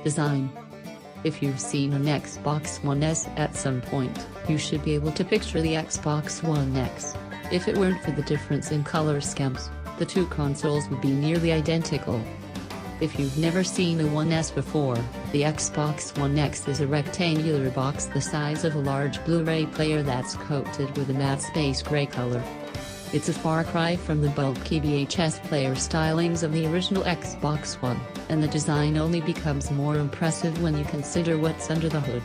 Design. If you've seen an Xbox One S at some point, you should be able to picture the Xbox One X. If it weren't for the difference in color schemes, the two consoles would be nearly identical. If you've never seen a One S before, the Xbox One X is a rectangular box the size of a large Blu-ray player that's coated with a matte space gray color. It's a far cry from the bulky VHS player stylings of the original Xbox One, and the design only becomes more impressive when you consider what's under the hood.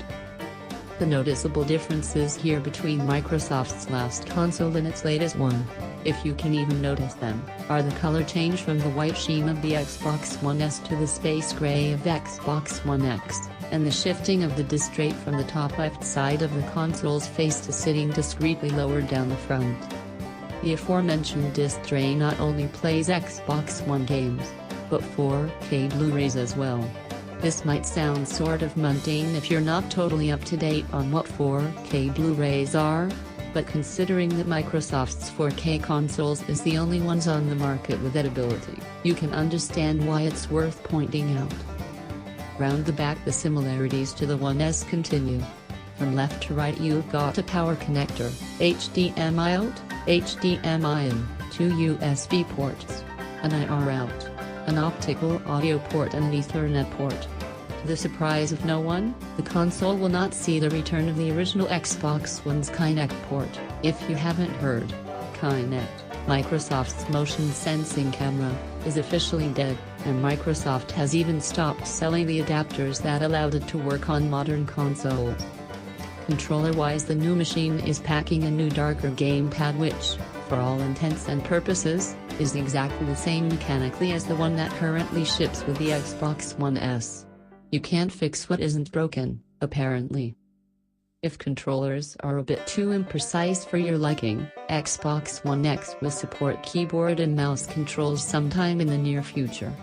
The noticeable differences here between Microsoft's last console and its latest one, if you can even notice them, are the color change from the white sheen of the Xbox One S to the space gray of Xbox One X, and the shifting of the disc tray from the top left side of the console's face to sitting discreetly lower down the front. The aforementioned disc tray not only plays Xbox One games, but 4K Blu-rays as well. This might sound sort of mundane if you're not totally up to date on what 4K Blu-rays are, but considering that Microsoft's 4K consoles is the only ones on the market with that ability, you can understand why it's worth pointing out. Round the back, the similarities to the One S continue. From left to right, you've got a power connector, HDMI out, HDMI in, two USB ports, an IR out, an optical audio port and an Ethernet port. To the surprise of no one, the console will not see the return of the original Xbox One's Kinect port. If you haven't heard, Kinect, Microsoft's motion sensing camera, is officially dead, and Microsoft has even stopped selling the adapters that allowed it to work on modern consoles. Controller-wise, the new machine is packing a new darker gamepad which, for all intents and purposes, is exactly the same mechanically as the one that currently ships with the Xbox One S. You can't fix what isn't broken, apparently. If controllers are a bit too imprecise for your liking, Xbox One X will support keyboard and mouse controls sometime in the near future.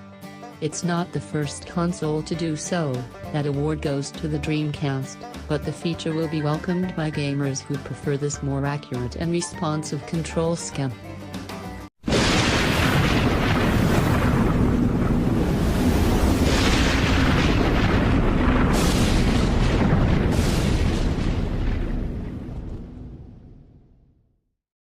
It's not the first console to do so, that award goes to the Dreamcast, but the feature will be welcomed by gamers who prefer this more accurate and responsive control scheme.